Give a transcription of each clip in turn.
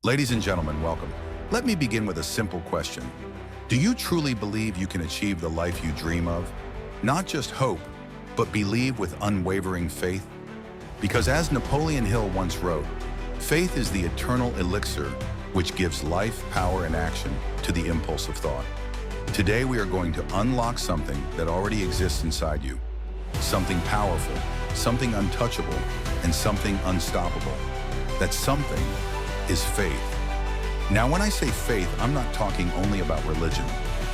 Ladies and gentlemen, welcome. Let me begin with a simple question. Do you truly believe you can achieve the life you dream of? Not just hope, but believe with unwavering faith? Because as Napoleon Hill once wrote, faith is the eternal elixir which gives life, power, and action to the impulse of thought. Today we are going to unlock something that already exists inside you. Something powerful, something untouchable, and something unstoppable. That something is faith. Now, when I say faith, I'm not talking only about religion.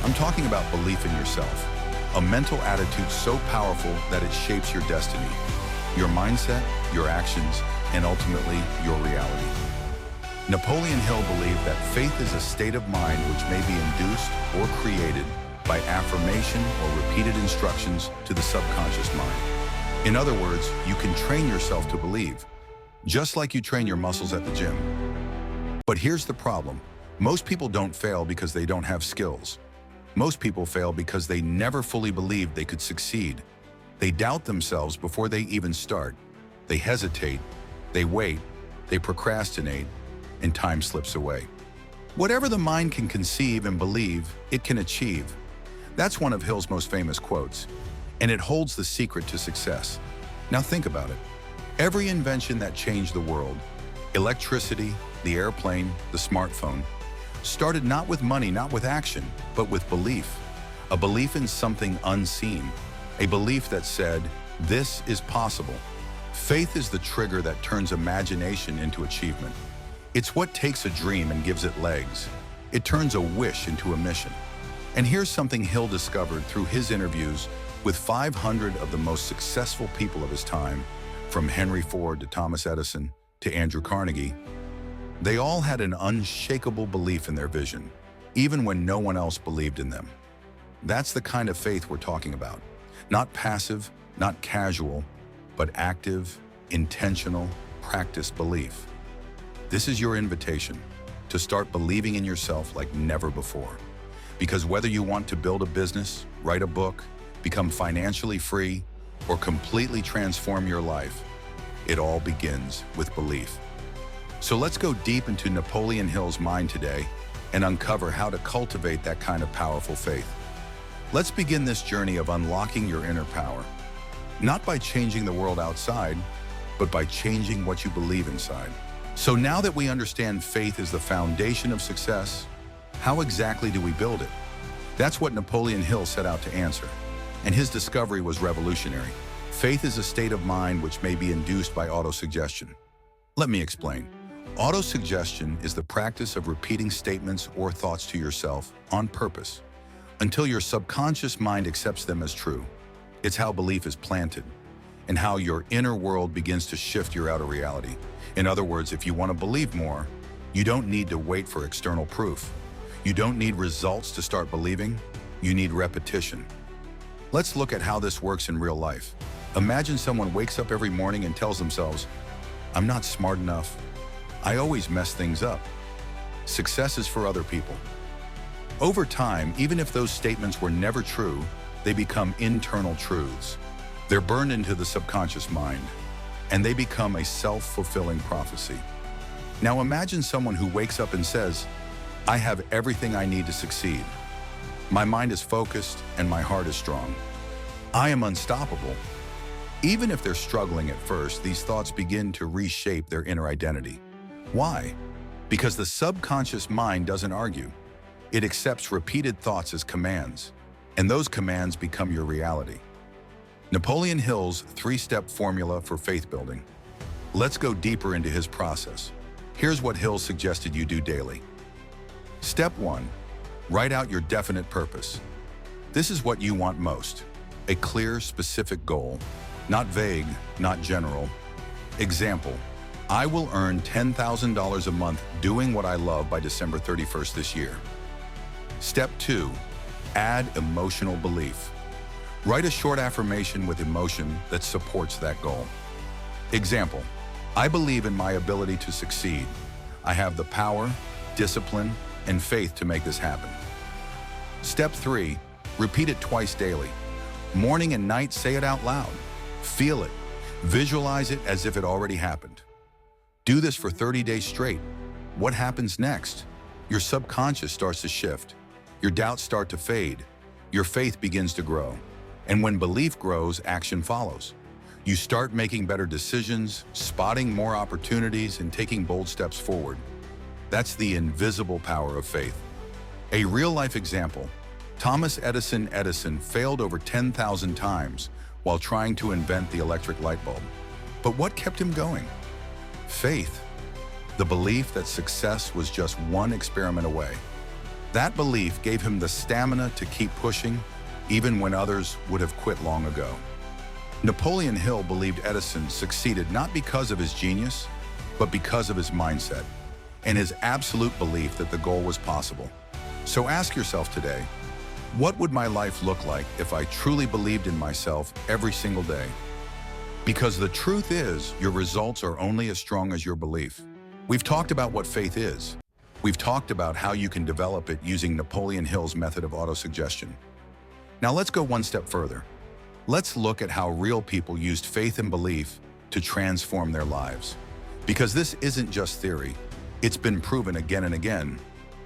I'm talking about belief in yourself. A mental attitude so powerful that it shapes your destiny, your mindset, your actions, and ultimately your reality. Napoleon Hill believed that faith is a state of mind which may be induced or created by affirmation or repeated instructions to the subconscious mind. In other words, you can train yourself to believe, just like you train your muscles at the gym. But here's the problem. Most people don't fail because they don't have skills. Most people fail because they never fully believed they could succeed. They doubt themselves before they even start. They hesitate, they wait, they procrastinate, and time slips away. Whatever the mind can conceive and believe, it can achieve. That's one of Hill's most famous quotes, and it holds the secret to success. Now think about it. Every invention that changed the world, electricity, the airplane, the smartphone, started not with money, not with action, but with belief. A belief in something unseen. A belief that said, this is possible. Faith is the trigger that turns imagination into achievement. It's what takes a dream and gives it legs. It turns a wish into a mission. And here's something Hill discovered through his interviews with 500 of the most successful people of his time, from Henry Ford to Thomas Edison to Andrew Carnegie. They all had an unshakable belief in their vision, even when no one else believed in them. That's the kind of faith we're talking about. Not passive, not casual, but active, intentional, practiced belief. This is your invitation to start believing in yourself like never before. Because whether you want to build a business, write a book, become financially free, or completely transform your life, it all begins with belief. So let's go deep into Napoleon Hill's mind today and uncover how to cultivate that kind of powerful faith. Let's begin this journey of unlocking your inner power, not by changing the world outside, but by changing what you believe inside. So now that we understand faith is the foundation of success, how exactly do we build it? That's what Napoleon Hill set out to answer, and his discovery was revolutionary. Faith is a state of mind which may be induced by autosuggestion. Let me explain. Autosuggestion is the practice of repeating statements or thoughts to yourself on purpose until your subconscious mind accepts them as true. It's how belief is planted and how your inner world begins to shift your outer reality. In other words, if you want to believe more, you don't need to wait for external proof. You don't need results to start believing. You need repetition. Let's look at how this works in real life. Imagine someone wakes up every morning and tells themselves, I'm not smart enough. I always mess things up. Success is for other people. Over time, even if those statements were never true, they become internal truths. They're burned into the subconscious mind, and they become a self-fulfilling prophecy. Now imagine someone who wakes up and says, I have everything I need to succeed. My mind is focused and my heart is strong. I am unstoppable. Even if they're struggling at first, these thoughts begin to reshape their inner identity. Why? Because the subconscious mind doesn't argue. It accepts repeated thoughts as commands, and those commands become your reality. Napoleon Hill's 3-step formula for faith building. Let's go deeper into his process. Here's what Hill suggested you do daily. Step 1. Write out your definite purpose. This is what you want most. A clear, specific goal. Not vague, not general. Example, I will earn $10,000 a month doing what I love by December 31st this year. Step 2. Add emotional belief. Write a short affirmation with emotion that supports that goal. Example, I believe in my ability to succeed. I have the power, discipline, and faith to make this happen. Step 3. Repeat it twice daily. Morning and night, say it out loud. Feel it. Visualize it as if it already happened. Do this for 30 days straight. What happens next? Your subconscious starts to shift. Your doubts start to fade. Your faith begins to grow. And when belief grows, action follows. You start making better decisions, spotting more opportunities, and taking bold steps forward. That's the invisible power of faith. A real-life example. Thomas Edison failed over 10,000 times while trying to invent the electric light bulb. But what kept him going? Faith. The belief that success was just one experiment away. That belief gave him the stamina to keep pushing, even when others would have quit long ago. Napoleon Hill believed Edison succeeded not because of his genius, but because of his mindset and his absolute belief that the goal was possible. So ask yourself today, what would my life look like if I truly believed in myself every single day? Because the truth is, your results are only as strong as your belief. We've talked about what faith is. We've talked about how you can develop it using Napoleon Hill's method of autosuggestion. Now let's go one step further. Let's look at how real people used faith and belief to transform their lives. Because this isn't just theory, it's been proven again and again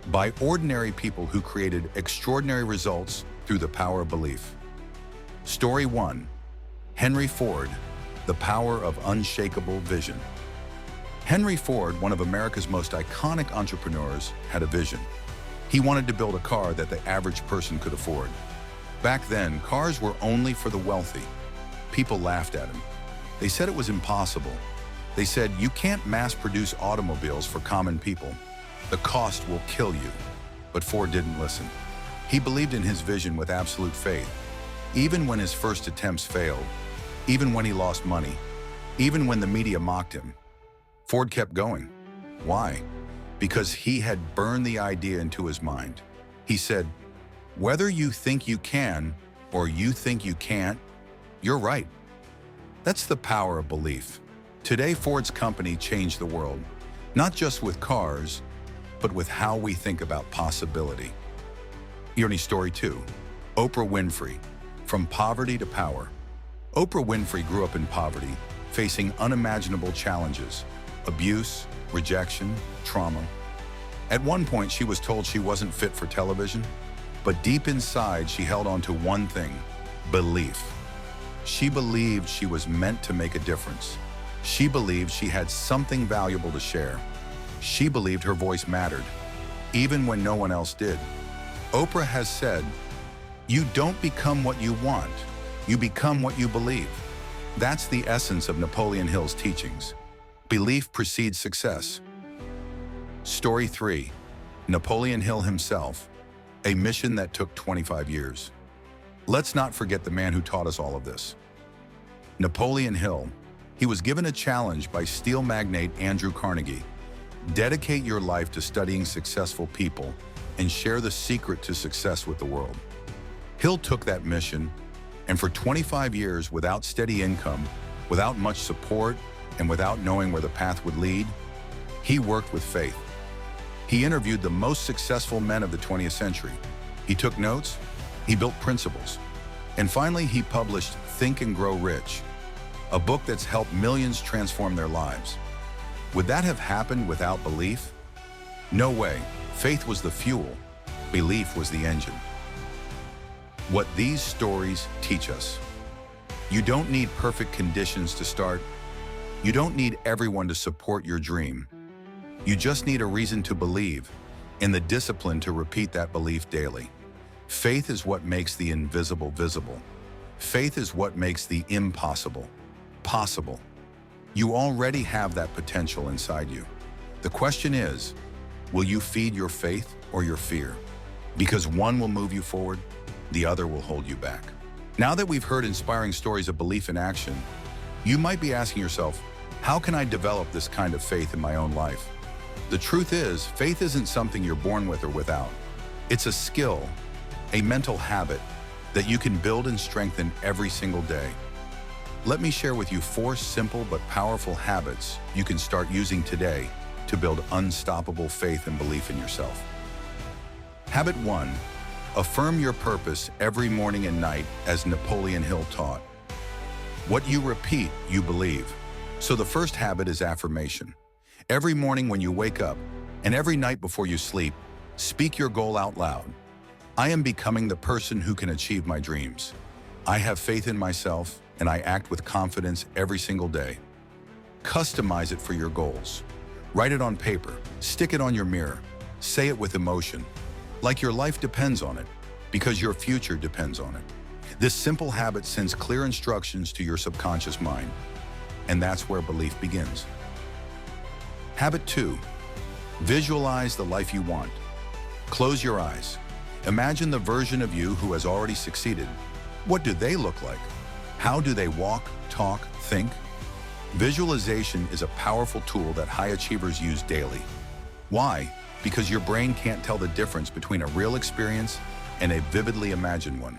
by ordinary people who created extraordinary results through the power of belief. Story 1. Henry Ford, the power of unshakable vision. Henry Ford, one of America's most iconic entrepreneurs, had a vision. He wanted to build a car that the average person could afford. Back then, cars were only for the wealthy. People laughed at him. They said it was impossible. They said, you can't mass-produce automobiles for common people. The cost will kill you. But Ford didn't listen. He believed in his vision with absolute faith. Even when his first attempts failed, even when he lost money, even when the media mocked him, Ford kept going. Why? Because he had burned the idea into his mind. He said, whether you think you can or you think you can't, you're right. That's the power of belief. Today, Ford's company changed the world, not just with cars, but with how we think about possibility. Ernie, story 2. Oprah Winfrey, from poverty to power. Oprah Winfrey grew up in poverty, facing unimaginable challenges, abuse, rejection, trauma. At one point, she was told she wasn't fit for television, but deep inside, she held on to one thing: belief. She believed she was meant to make a difference. She believed she had something valuable to share. She believed her voice mattered, even when no one else did. Oprah has said, you don't become what you want, you become what you believe. That's the essence of Napoleon Hill's teachings. Belief precedes success. Story 3. Napoleon Hill himself, a mission that took 25 years. Let's not forget the man who taught us all of this. Napoleon Hill. He was given a challenge by steel magnate Andrew Carnegie. Dedicate your life to studying successful people and share the secret to success with the world. Hill took that mission, and for 25 years, without steady income, without much support, and without knowing where the path would lead, he worked with faith. He interviewed the most successful men of the 20th century. He took notes, he built principles, and finally he published Think and Grow Rich, a book that's helped millions transform their lives. Would that have happened without belief? No way. Faith was the fuel, belief was the engine. What these stories teach us: you don't need perfect conditions to start. You don't need everyone to support your dream. You just need a reason to believe and the discipline to repeat that belief daily. Faith is what makes the invisible visible. Faith is what makes the impossible possible. You already have that potential inside you. The question is, will you feed your faith or your fear? Because one will move you forward, the other will hold you back. Now that we've heard inspiring stories of belief in action, you might be asking yourself, how can I develop this kind of faith in my own life? The truth is, faith isn't something you're born with or without. It's a skill, a mental habit that you can build and strengthen every single day. Let me share with you 4 simple but powerful habits you can start using today to build unstoppable faith and belief in yourself. Habit 1. Affirm your purpose every morning and night, as Napoleon Hill taught. What you repeat, you believe. So the first habit is affirmation. Every morning when you wake up, And every night before you sleep, speak your goal out loud. I am becoming the person who can achieve my dreams. I have faith in myself, and I act with confidence every single day. Customize it for your goals. Write it on paper, stick it on your mirror, say it with emotion, like your life depends on it, because your future depends on it. This simple habit sends clear instructions to your subconscious mind, and that's where belief begins. Habit 2, visualize the life you want. Close your eyes. Imagine the version of you who has already succeeded. What do they look like? How do they walk, talk, think? Visualization is a powerful tool that high achievers use daily. Why? Because your brain can't tell the difference between a real experience and a vividly imagined one.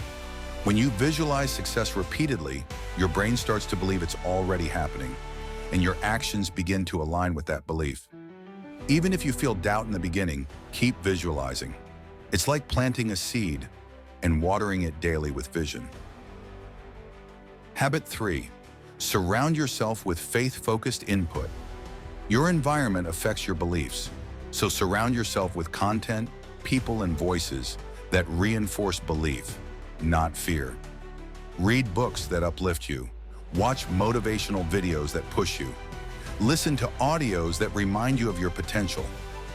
When you visualize success repeatedly, your brain starts to believe it's already happening, and your actions begin to align with that belief. Even if you feel doubt in the beginning, keep visualizing. It's like planting a seed and watering it daily with vision. Habit 3, surround yourself with faith-focused input. Your environment affects your beliefs, so surround yourself with content, people, and voices that reinforce belief, not fear. Read books that uplift you. Watch motivational videos that push you. Listen to audios that remind you of your potential.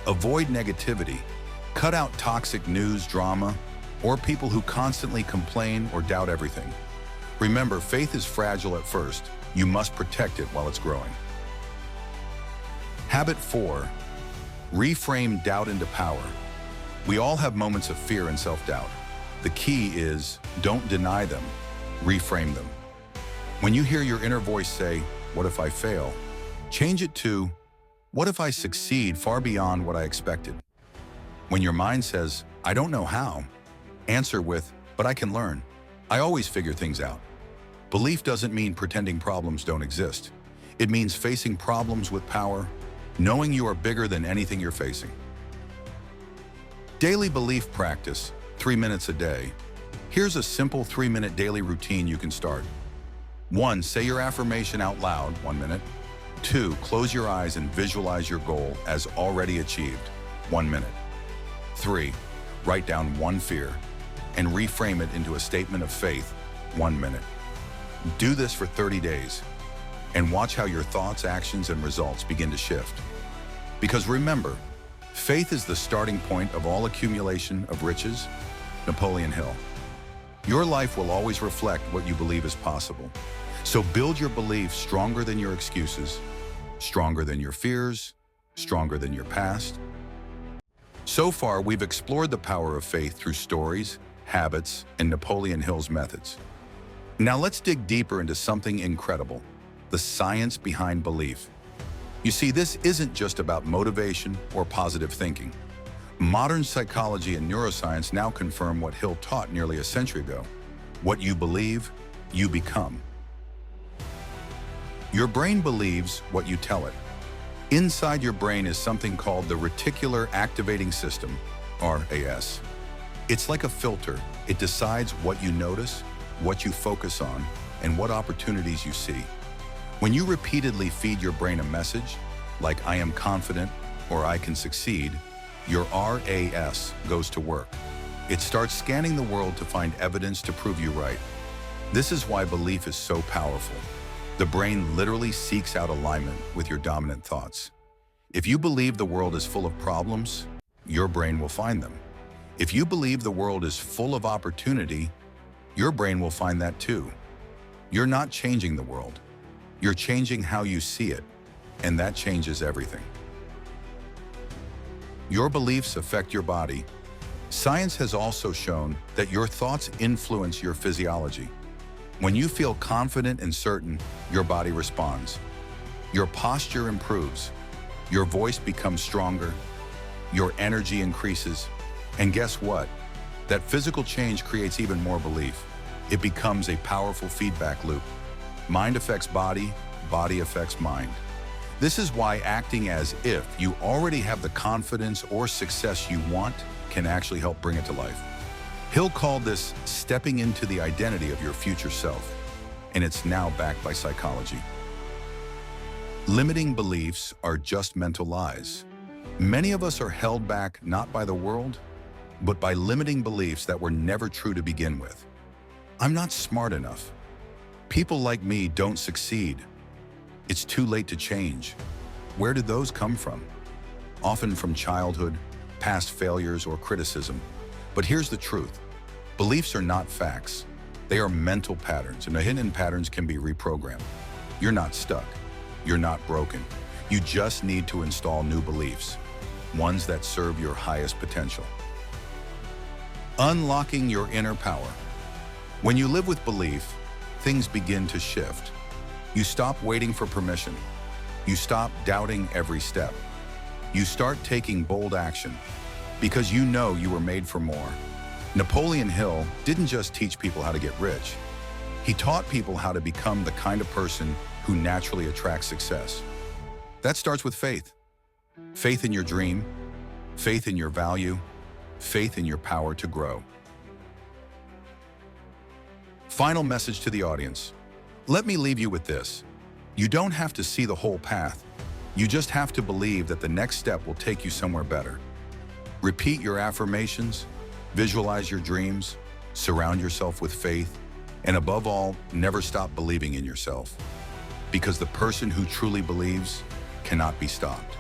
Avoid negativity. Cut out toxic news, drama, or people who constantly complain or doubt everything. Remember, faith is fragile at first. You must protect it while it's growing. Habit 4, reframe doubt into power. We all have moments of fear and self-doubt. The key is, don't deny them, reframe them. When you hear your inner voice say, "What if I fail?" change it to, "What if I succeed far beyond what I expected?" When your mind says, "I don't know how," answer with, "But I can learn. I always figure things out." Belief doesn't mean pretending problems don't exist. It means facing problems with power, knowing you are bigger than anything you're facing. Daily belief practice, 3 minutes a day. Here's a simple 3-minute daily routine you can start. 1, say your affirmation out loud, 1 minute. 2, close your eyes and visualize your goal as already achieved, 1 minute. 3, write down one fear and reframe it into a statement of faith, 1 minute. Do this for 30 days and watch how your thoughts, actions, and results begin to shift. Because remember, faith is the starting point of all accumulation of riches. Napoleon Hill. Your life will always reflect what you believe is possible. So build your beliefs stronger than your excuses, stronger than your fears, stronger than your past. So far, we've explored the power of faith through stories, habits, and Napoleon Hill's methods. Now let's dig deeper into something incredible, the science behind belief. You see, this isn't just about motivation or positive thinking. Modern psychology and neuroscience now confirm what Hill taught nearly a century ago. What you believe, you become. Your brain believes what you tell it. Inside your brain is something called the reticular activating system, RAS. It's like a filter. It decides what you notice, what you focus on, and what opportunities you see. When you repeatedly feed your brain a message, like "I am confident" or "I can succeed," your RAS goes to work. It starts scanning the world to find evidence to prove you right. This is why belief is so powerful. The brain literally seeks out alignment with your dominant thoughts. If you believe the world is full of problems, your brain will find them. If you believe the world is full of opportunity, your brain will find that too. You're not changing the world. You're changing how you see it, and that changes everything. Your beliefs affect your body. Science has also shown that your thoughts influence your physiology. When you feel confident and certain, your body responds. Your posture improves. Your voice becomes stronger. Your energy increases. And guess what? That physical change creates even more belief. It becomes a powerful feedback loop. Mind affects body, body affects mind. This is why acting as if you already have the confidence or success you want can actually help bring it to life. Hill called this stepping into the identity of your future self, and it's now backed by psychology. Limiting beliefs are just mental lies. Many of us are held back not by the world, but by limiting beliefs that were never true to begin with. I'm not smart enough. People like me don't succeed. It's too late to change. Where did those come from? Often from childhood, past failures, or criticism. But here's the truth. Beliefs are not facts. They are mental patterns, and the hidden patterns can be reprogrammed. You're not stuck. You're not broken. You just need to install new beliefs, ones that serve your highest potential. Unlocking your inner power. When you live with belief, things begin to shift. You stop waiting for permission. You stop doubting every step. You start taking bold action because you know you were made for more. Napoleon Hill didn't just teach people how to get rich. He taught people how to become the kind of person who naturally attracts success. That starts with faith. Faith in your dream, faith in your value, faith in your power to grow. Final message to the audience. Let me leave you with this. You don't have to see the whole path. You just have to believe that the next step will take you somewhere better. Repeat your affirmations, visualize your dreams, surround yourself with faith, and above all, never stop believing in yourself. Because the person who truly believes cannot be stopped.